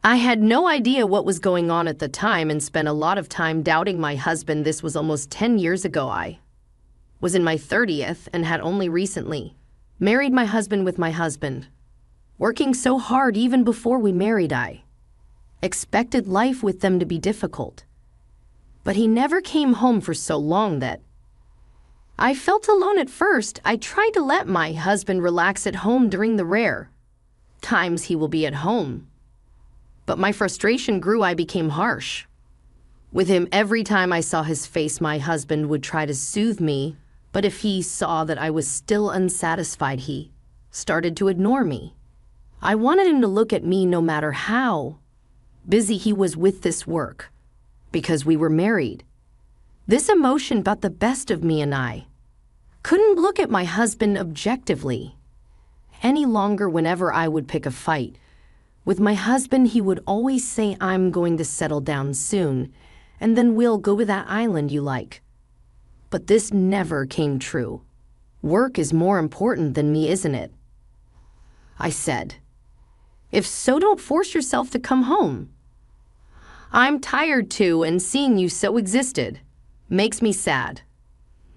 I had no idea what was going on at the time and spent a lot of time doubting my husband. This was almost 10 years ago. I was in my 30th and had only recently married my husband with my husband. Working so hard even before we married, I expected life with them to be difficult. But he never came home for so long that I felt alone at first. I tried to let my husband relax at home during the rare times he will be at home. But my frustration grew. I became harsh with him. Every time I saw his face, my husband would try to soothe me, but if he saw that I was still unsatisfied, he started to ignore me. I wanted him to look at me no matter how busy he was with this work, because we were married. This emotion got the best of me, and I couldn't look at my husband objectively any longer. Whenever I would pick a fight with my husband, he would always say, "I'm going to settle down soon, and then we'll go to that island you like." But this never came true. "Work is more important than me, isn't it?" I said. "If so, don't force yourself to come home. I'm tired too, and seeing you so exhausted makes me sad."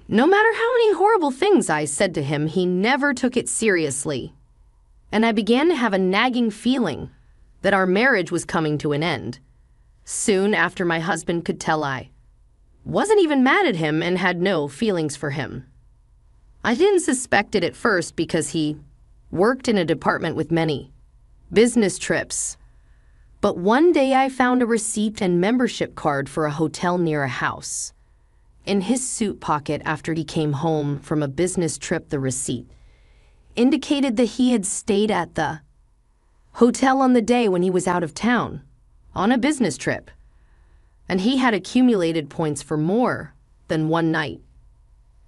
No matter how many horrible things I said to him, he never took it seriously, and I began to have a nagging feeling that our marriage was coming to an end. Soon after, my husband could tell I wasn't even mad at him and had no feelings for him. I didn't suspect it at first because he worked in a department with many business trips. But one day I found a receipt and membership card for a hotel near a house in his suit pocket after he came home from a business trip. The receipt indicated that he had stayed at the hotel on the day when he was out of town on a business trip, and he had accumulated points for more than one night.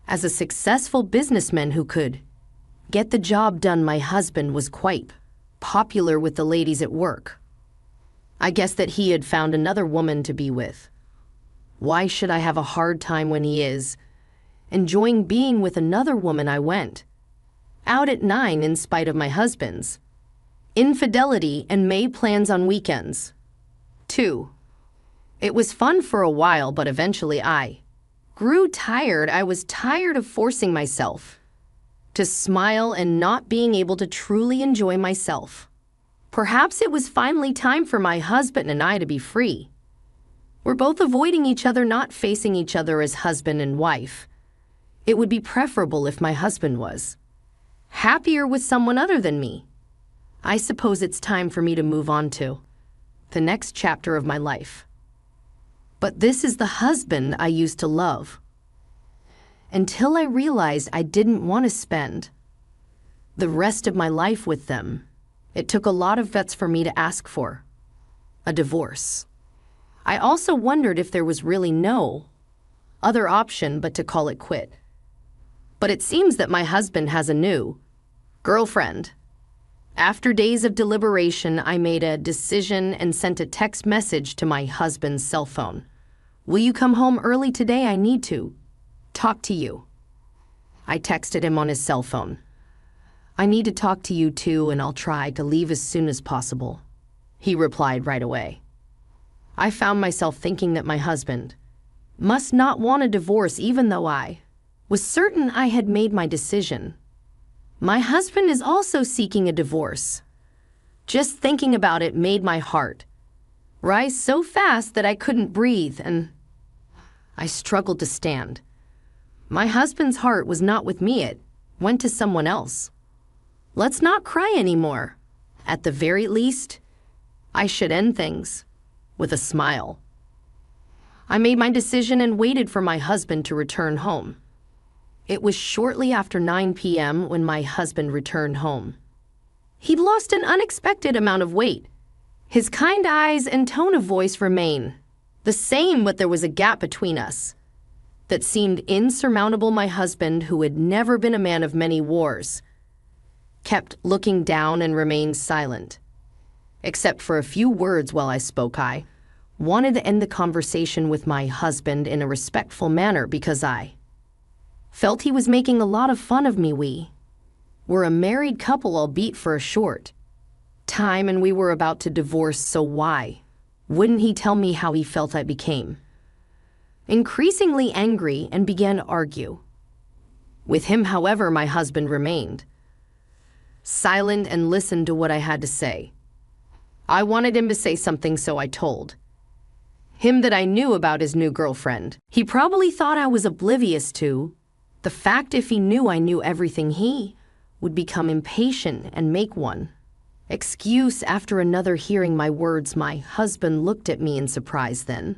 As a successful businessman who could get the job done, my husband was quite popular with the ladies at work. I guess that he had found another woman to be with. Why should I have a hard time when he is enjoying being with another woman? I went out at 9 in spite of my husband's infidelity and made plans on weekends, too. It was fun for a while, but eventually I grew tired. I was tired of forcing myself to smile and not being able to truly enjoy myself. Perhaps it was finally time for my husband and I to be free. We're both avoiding each other, not facing each other as husband and wife. It would be preferable if my husband was happier with someone other than me. I suppose it's time for me to move on to the next chapter of my life. But this is the husband I used to love, until I realized I didn't want to spend the rest of my life with them. It took a lot of guts for me to ask for a divorce. I also wondered if there was really no other option but to call it quit. But it seems that my husband has a new girlfriend. After days of deliberation, I made a decision and sent a text message to my husband's cell phone. "Will you come home early today? I need to talk to you." I texted him on his cell phone. "I need to talk to you too, and I'll try to leave as soon as possible." He replied right away. I found myself thinking that my husband must not want a divorce, even though I was certain I had made my decision. My husband is also seeking a divorce. Just thinking about it made my heart rise so fast that I couldn't breathe, and I struggled to stand. My husband's heart was not with me. It went to someone else. Let's not cry anymore. At the very least, I should end things with a smile. I made my decision and waited for my husband to return home. It was shortly after 9 p.m. when my husband returned home. He'd lost an unexpected amount of weight. His kind eyes and tone of voice remained the same, but there was a gap between us that seemed insurmountable. My husband, who had never been a man of many wars, kept looking down and remained silent. Except for a few words while I spoke, I wanted to end the conversation with my husband in a respectful manner because I felt he was making a lot of fun of me. We were a married couple, albeit for a short time and we were about to divorce, so why wouldn't he tell me how he felt? I became increasingly angry and began to argue with him. However, my husband remained silent and listened to what I had to say. I wanted him to say something, so I told him that I knew about his new girlfriend. He probably thought I was oblivious to the fact. If he knew I knew everything, he would become impatient and make one excuse after another. Hearing my words, my husband looked at me in surprise, then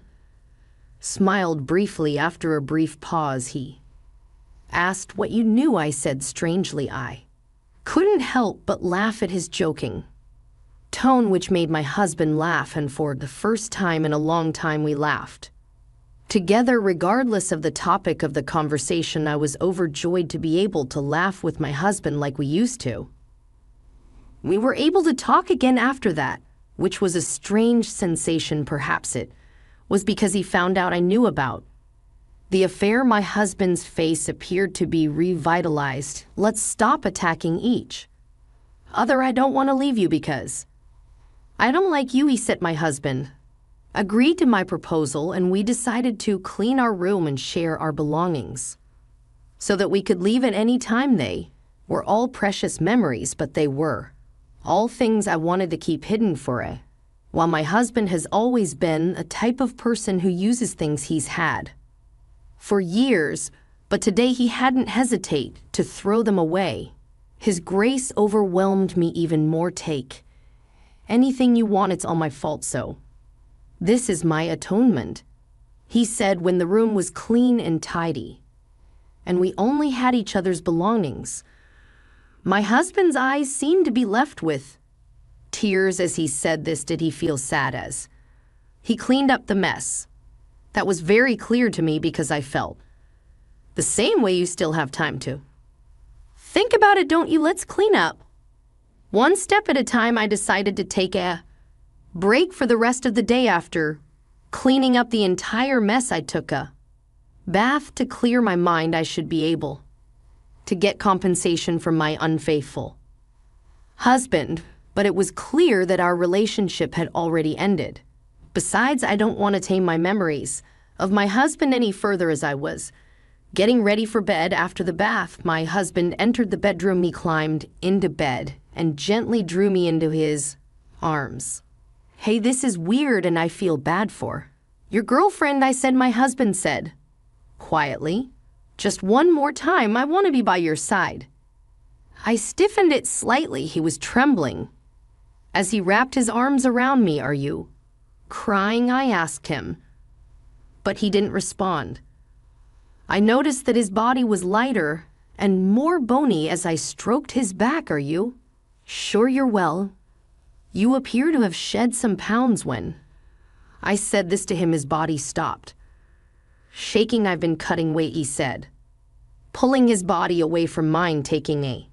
smiled briefly. After a brief pause, he asked what you knew. I said strangely. I couldn't help but laugh at his joking tone, which made my husband laugh, and for the first time in a long time we laughed together. Regardless of the topic of the conversation, I was overjoyed to be able to laugh with my husband like we used to. We were able to talk again after that, which was a strange sensation. Perhaps it was because he found out I knew about the affair. My husband's face appeared to be revitalized. Let's stop attacking each other. I don't want to leave you because I don't like you, he said. My husband agreed to my proposal, and we decided to clean our room and share our belongings so that we could leave at any time. They were all precious memories, but they were all things I wanted to keep hidden for a while. My husband has always been a type of person who uses things he's had for years, but today he hadn't hesitated to throw them away. His grace overwhelmed me even more. Take anything you want, it's all my fault, so this is my atonement, he said when the room was clean and tidy and we only had each other's belongings. My husband's eyes seemed to be left with tears as he said this. Did he feel sad as he cleaned up the mess? That was very clear to me because I felt the same way. You still have time to think about it, don't you? Let's clean up one step at a time. I decided to take a break for the rest of the day. After cleaning up the entire mess, I took a bath to clear my mind. I should be able to get compensation from my unfaithful husband, but it was clear that our relationship had already ended. Besides, I don't want to tame my memories of my husband any further. As I was getting ready for bed after the bath, my husband entered the bedroom. He climbed into bed and gently drew me into his arms. Hey, this is weird and I feel bad for your girlfriend, I said. My husband said quietly, just one more time, I want to be by your side. I stiffened it slightly. He was trembling as he wrapped his arms around me. Are you crying? I asked him, but he didn't respond. I noticed that his body was lighter and more bony as I stroked his back. Are you sure you're well? You appear to have shed some pounds. When I said this to him, his body stopped shaking. I've been cutting weight, he said, pulling his body away from mine, taking a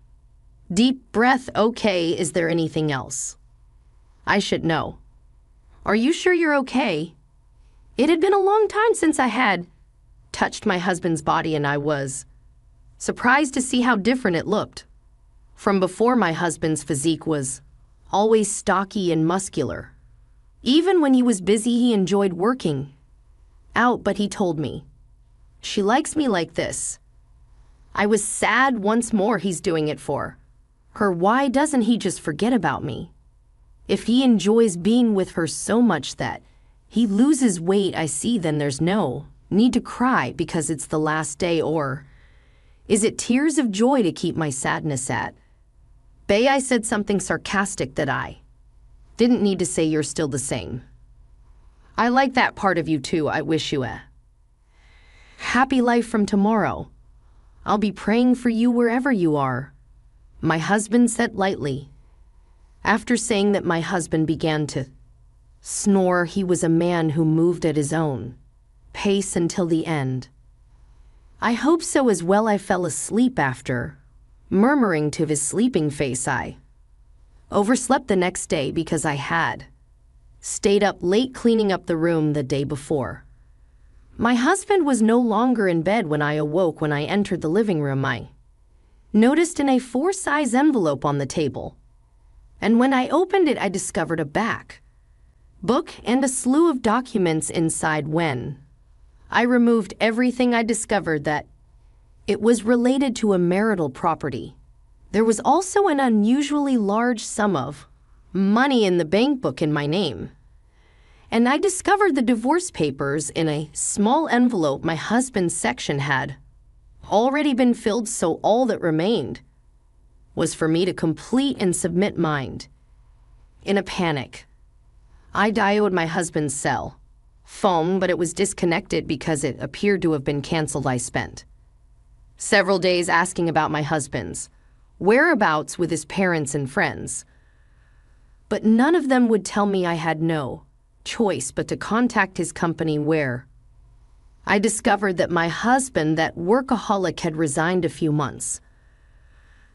deep breath. Okay, is there anything else I should know? Are you sure you're okay? It had been a long time since I had touched my husband's body, and I was surprised to see how different it looked from before. My husband's physique was always stocky and muscular. Even when he was busy, he enjoyed working out, but he told me, she likes me like this. I was sad once more. He's doing it for her. Why doesn't he just forget about me? If he enjoys being with her so much that he loses weight, I see, then there's no need to cry because it's the last day. Or is it tears of joy to keep my sadness at bay? I said something sarcastic that I didn't need to say. You're still the same. I like that part of you too. I wish you a happy life from tomorrow. I'll be praying for you wherever you are, my husband said lightly. After saying that, my husband began to snore. He was a man who moved at his own pace until the end. I hope so as well. I fell asleep after murmuring to his sleeping face. I overslept the next day because I had stayed up late cleaning up the room the day before. My husband was no longer in bed when I awoke. When I entered the living room, I noticed in a 4-size envelope on the table And when I opened it, I discovered a back book and a slew of documents inside. When I removed everything, I discovered that it was related to a marital property. There was also an unusually large sum of money in the bank book in my name. And I discovered the divorce papers in a small envelope my husband's section had already been filled, so all that remained was for me to complete and submit mine. In a panic, I dialed my husband's cell phone, but it was disconnected because it appeared to have been canceled. I spent several days asking about my husband's whereabouts with his parents and friends, but none of them would tell me. I had no choice but to contact his company, where I discovered that my husband, that workaholic, had resigned a few months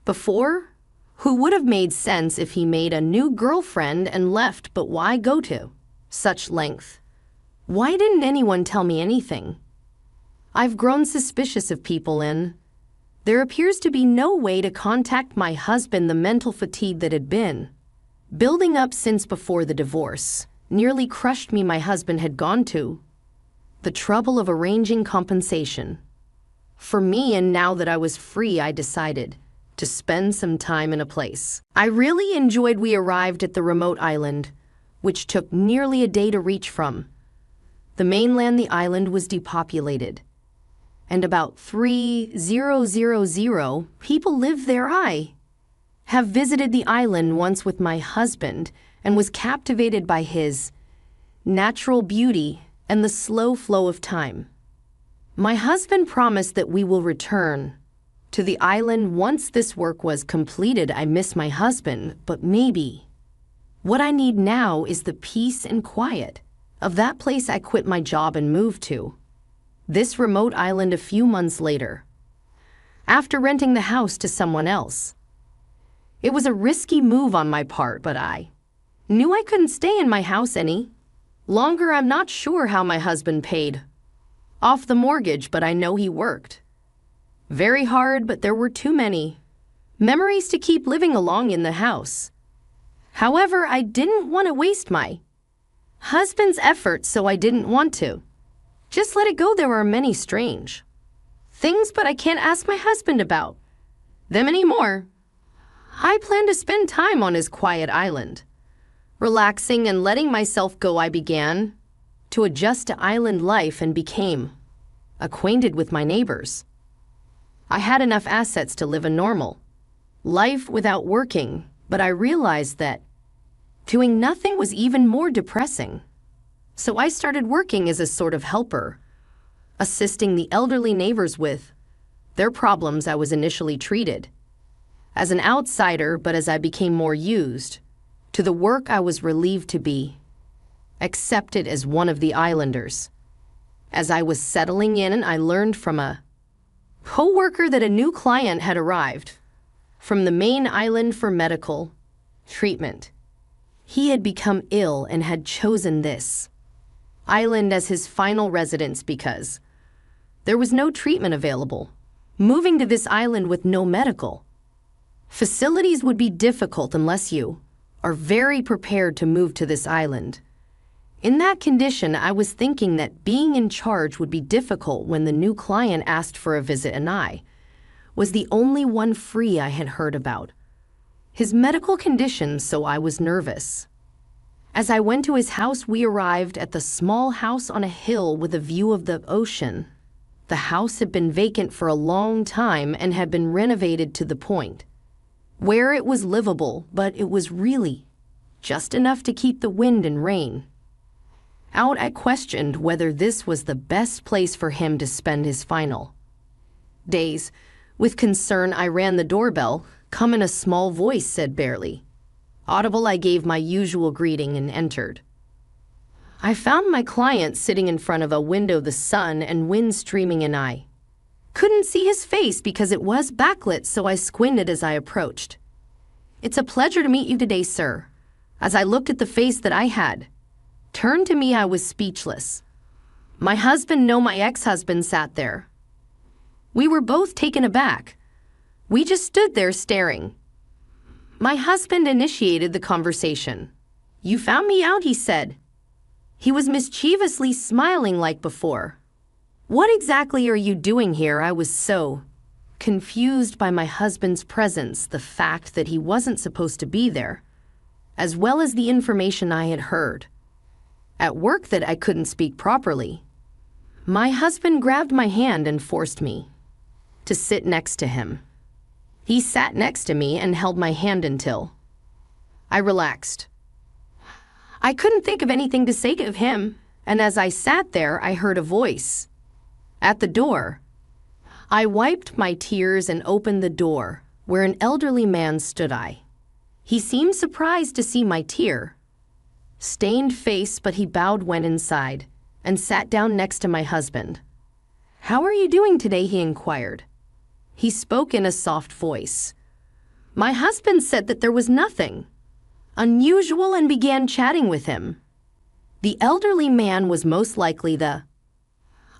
before, who would have made sense if he made a new girlfriend and left. But why go to such length? Why didn't anyone tell me anything? I've grown suspicious of people, and there appears to be no way to contact my husband. The mental fatigue that had been building up since before the divorce nearly crushed me. My husband had gone to the trouble of arranging compensation for me, and now that I was free, I decided to spend some time in a place I really enjoyed. We arrived at the remote island, which took nearly a day to reach from the mainland. The island was depopulated, and about 3,000 people live there. I have visited the island once with my husband and was captivated by his natural beauty and the slow flow of time. My husband promised that we will return to the island once this work was completed. I miss my husband, but maybe what I need now is the peace and quiet of that place I quit my job and moved to, this remote island, a few months later, after renting the house to someone else. It was a risky move on my part, but I knew I couldn't stay in my house any longer. I'm not sure how my husband paid off the mortgage, but I know he worked very hard, but there were too many memories to keep living along in the house. However, I didn't want to waste my husband's efforts, so I didn't want to just let it go. There are many strange things, but I can't ask my husband about them anymore. I plan to spend time on his quiet island, relaxing and letting myself go. I began to adjust to island life and became acquainted with my neighbors. I had enough assets to live a normal life without working, but I realized that doing nothing was even more depressing. So I started working as a sort of helper, assisting the elderly neighbors with their problems. I was initially treated as an outsider, but as I became more used to the work, I was relieved to be accepted as one of the islanders. As I was settling in, I learned from a co-worker that a new client had arrived from the main island for medical treatment. He had become ill and had chosen this island as his final residence because there was no treatment available. Moving to this island with no medical facilities would be difficult unless you are very prepared to move to this island. In that condition, I was thinking that being in charge would be difficult when the new client asked for a visit, and I was the only one free. I had heard about his medical condition, so I was nervous. As I went to his house, we arrived at the small house on a hill with a view of the ocean. The house had been vacant for a long time and had been renovated to the point where it was livable, but it was really just enough to keep the wind and rain out. I questioned whether this was the best place for him to spend his final days. With concern, I rang the doorbell. Come in, a small voice said, barely audible. I gave my usual greeting and entered. I found my client sitting in front of a window, the sun and wind streaming in. I couldn't see his face because it was backlit, so I squinted as I approached. "It's a pleasure to meet you today, sir." As I looked at the face that I had turned to me, I was speechless. My husband, no, my ex-husband, sat there. We were both taken aback. We just stood there staring. My husband initiated the conversation. "You found me out," he said. He was mischievously smiling like before. "What exactly are you doing here?" I was so confused by my husband's presence, the fact that he wasn't supposed to be there, as well as the information I had heard at work that I couldn't speak properly. My husband grabbed my hand and forced me to sit next to him. He sat next to me and held my hand until I relaxed. I couldn't think of anything to say to him, and as I sat there, I heard a voice at the door. I wiped my tears and opened the door, where an elderly man stood. He seemed surprised to see my tear-stained face, but he bowed, went inside, and sat down next to my husband. "How are you doing today?" he inquired. He spoke in a soft voice. My husband said that there was nothing unusual and began chatting with him. The elderly man was most likely the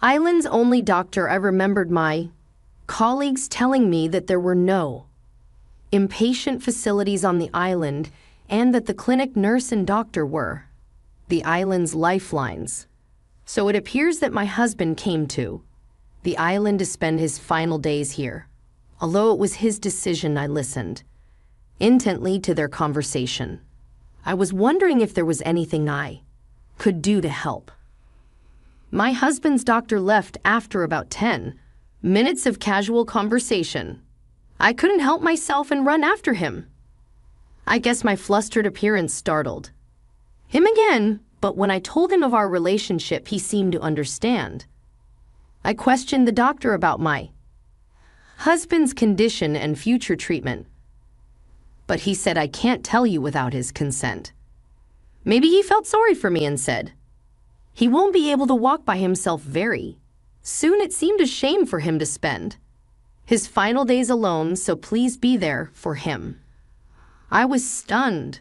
island's only doctor. I remembered my colleagues telling me that there were no inpatient facilities on the island and that the clinic nurse and doctor were the island's lifelines. So it appears that my husband came to the island to spend his final days here. Although it was his decision, I listened intently to their conversation. I was wondering if there was anything I could do to help. My husband's doctor left after about 10 minutes of casual conversation. I couldn't help myself and run after him. I guess my flustered appearance startled him again, but when I told him of our relationship, he seemed to understand. I questioned the doctor about my husband's condition and future treatment, but he said I can't tell you without his consent. Maybe he felt sorry for me and said he won't be able to walk by himself very soon. It seemed a shame for him to spend his final days alone, so please be there for him. I was stunned.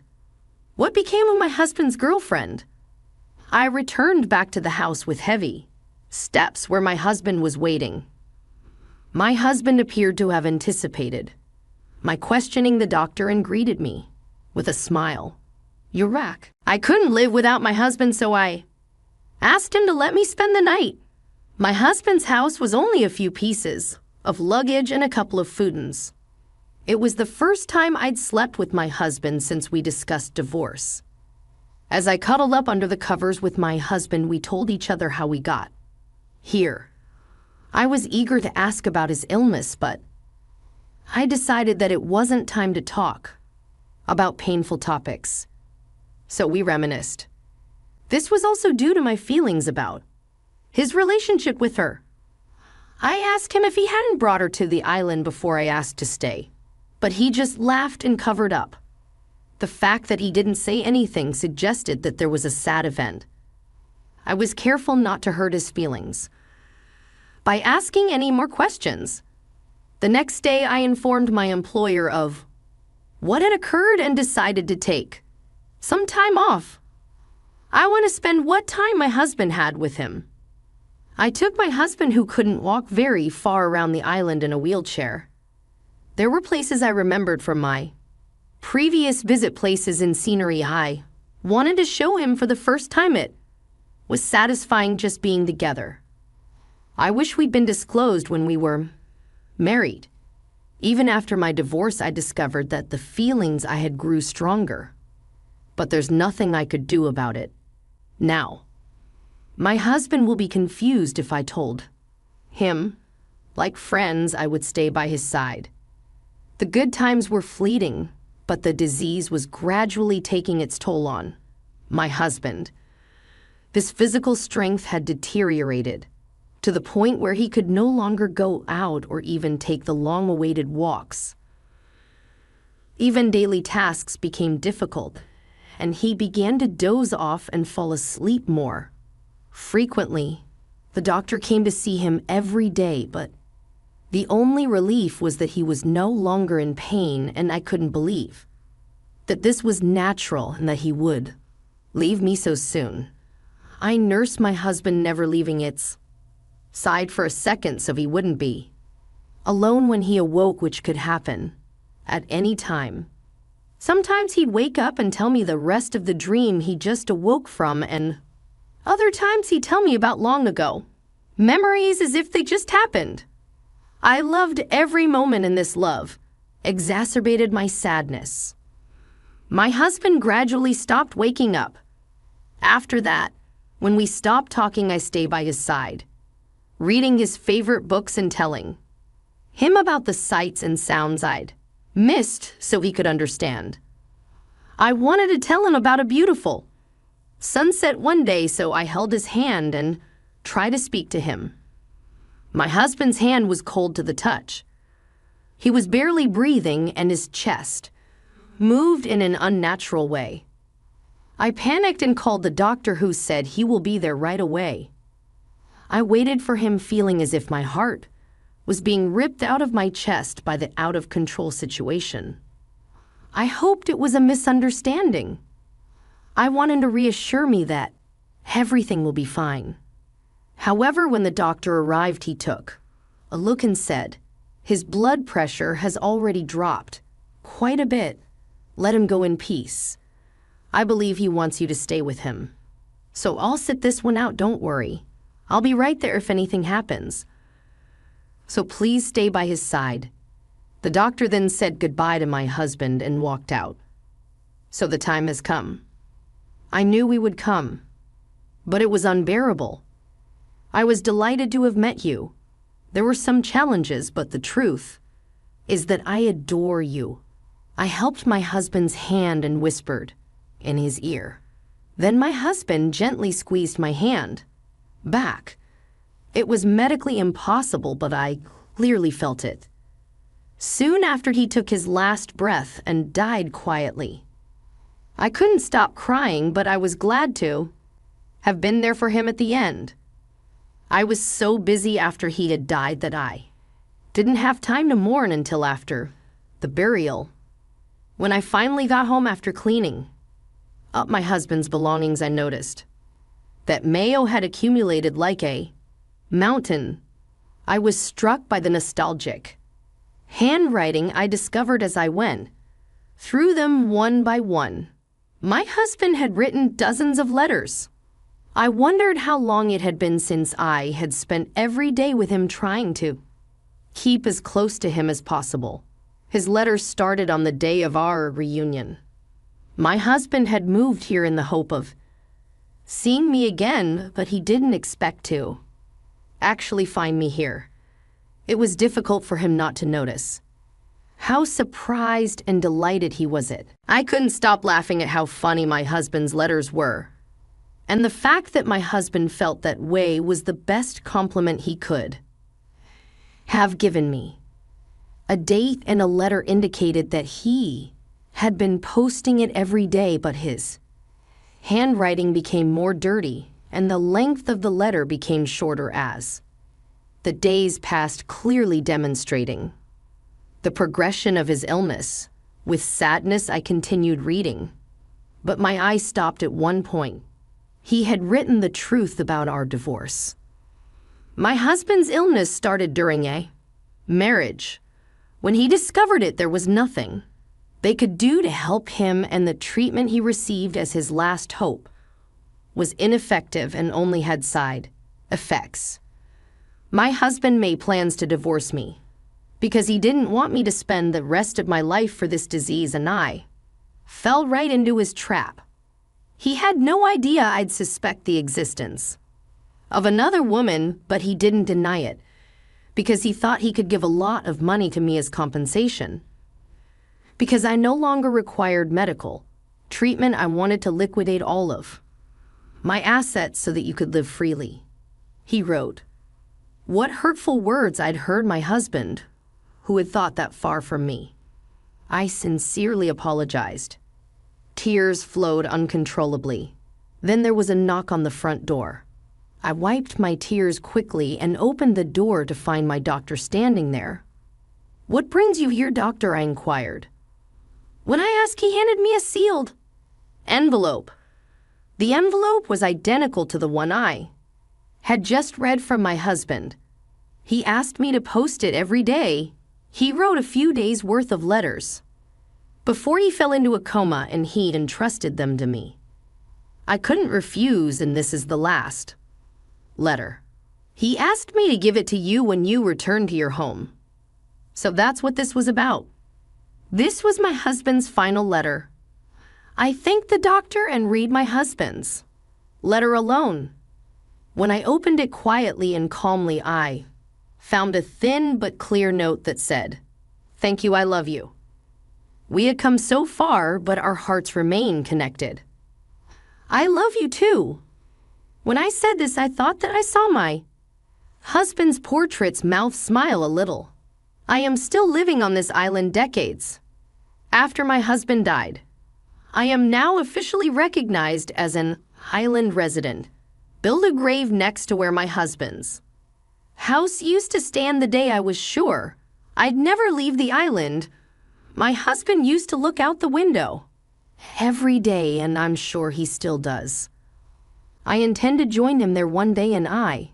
What became of my husband's girlfriend? I returned back to the house with heavy steps where my husband was waiting. My husband appeared to have anticipated my questioning the doctor and greeted me with a smile. "You're back." I couldn't live without my husband, so I asked him to let me spend the night. My husband's house was only a few pieces of luggage and a couple of foodens. It was the first time I'd slept with my husband since we discussed divorce. As I cuddled up under the covers with my husband, we told each other how we got here. I was eager to ask about his illness, but I decided that it wasn't time to talk about painful topics. So we reminisced. This was also due to my feelings about his relationship with her. I asked him if he hadn't brought her to the island before I asked to stay, but he just laughed and covered up. The fact that he didn't say anything suggested that there was a sad event. I was careful not to hurt his feelings by asking any more questions. The next day, I informed my employer of what had occurred and decided to take some time off. I want to spend what time my husband had with him. I took my husband, who couldn't walk very far, around the island in a wheelchair. There were places I remembered from my previous visit, places and scenery I wanted to show him for the first time. It was satisfying just being together. I wish we'd been disclosed when we were married. Even after my divorce, I discovered that the feelings I had grew stronger. But there's nothing I could do about it now. My husband will be confused if I told him, like friends, I would stay by his side. The good times were fleeting, but the disease was gradually taking its toll on my husband. His physical strength had deteriorated to the point where he could no longer go out or even take the long-awaited walks. Even daily tasks became difficult, and he began to doze off and fall asleep more frequently. The doctor came to see him every day, but the only relief was that he was no longer in pain, and I couldn't believe that this was natural and that he would leave me so soon. I nursed my husband, never leaving its side for a second, so he wouldn't be alone when he awoke, which could happen at any time. Sometimes he'd wake up and tell me the rest of the dream he just awoke from, and other times he'd tell me about long ago. Memories as if they just happened. I loved every moment in this love, exacerbated my sadness. My husband gradually stopped waking up. After that, when we stopped talking, I stay by his side, reading his favorite books and telling him about the sights and sounds I'd missed so he could understand. I wanted to tell him about a beautiful sunset one day, so I held his hand and tried to speak to him. My husband's hand was cold to the touch. He was barely breathing, and his chest moved in an unnatural way. I panicked and called the doctor, who said he will be there right away. I waited for him, feeling as if my heart was being ripped out of my chest by the out-of-control situation. I hoped it was a misunderstanding. I wanted to reassure me that everything will be fine. However, when the doctor arrived, he took a look and said, "His blood pressure has already dropped quite a bit. Let him go in peace. I believe he wants you to stay with him. So I'll sit this one out, don't worry. I'll be right there if anything happens. So please stay by his side." The doctor then said goodbye to my husband and walked out. So the time has come. I knew we would come, but it was unbearable. I was delighted to have met you. There were some challenges, but the truth is that I adore you. I helped my husband's hand and whispered in his ear. Then my husband gently squeezed my hand back. It was medically impossible, but I clearly felt it. Soon after, he took his last breath and died quietly. I couldn't stop crying, but I was glad to have been there for him at the end. I was so busy after he had died that I didn't have time to mourn until after the burial. When I finally got home after cleaning up my husband's belongings, I noticed that mayo had accumulated like a mountain. I was struck by the nostalgic handwriting I discovered as I went through them one by one. My husband had written dozens of letters. I wondered how long it had been since I had spent every day with him, trying to keep as close to him as possible. His letters started on the day of our reunion. My husband had moved here in the hope of seeing me again, but he didn't expect to actually find me here. It was difficult for him not to notice how surprised and delighted he was at. I couldn't stop laughing at how funny my husband's letters were. And the fact that my husband felt that way was the best compliment he could have given me. A date and a letter indicated that he had been posting it every day, but his handwriting became more dirty and the length of the letter became shorter as the days passed, clearly demonstrating the progression of his illness. With sadness, I continued reading, but my eyes stopped at one point. He had written the truth about our divorce. My husband's illness started during a marriage. When he discovered it, there was nothing they could do to help him, and the treatment he received as his last hope was ineffective and only had side effects. My husband made plans to divorce me because he didn't want me to spend the rest of my life for this disease, and I fell right into his trap. He had no idea I'd suspect the existence of another woman, but he didn't deny it because he thought he could give a lot of money to me as compensation. Because I no longer required medical treatment, I wanted to liquidate all of my assets so that you could live freely. He wrote. What hurtful words I'd heard my husband, who had thought that far from me. I sincerely apologized. Tears flowed uncontrollably. Then there was a knock on the front door. I wiped my tears quickly and opened the door to find my doctor standing there. What brings you here, doctor? I inquired. When I asked, he handed me a sealed envelope. The envelope was identical to the one I had just read from my husband. He asked me to post it every day. He wrote a few days' worth of letters before he fell into a coma and he'd entrusted them to me. I couldn't refuse, and this is the last letter. He asked me to give it to you when you returned to your home. So that's what this was about. This was my husband's final letter. I thank the doctor and read my husband's letter alone. When I opened it quietly and calmly, I found a thin but clear note that said, "Thank you, I love you. We had come so far, but our hearts remain connected. I love you too." When I said this, I thought that I saw my husband's portrait's mouth smile a little. I am still living on this island decades after my husband died. I am now officially recognized as an island resident. Build a grave next to where my husband's house used to stand the day I was sure I'd never leave the island. My husband used to look out the window every day, and I'm sure he still does. I intend to join him there one day, and I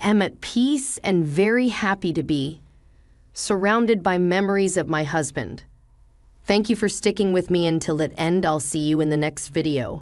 am at peace and very happy to be surrounded by memories of my husband. Thank you for sticking with me until the end. I'll see you in the next video.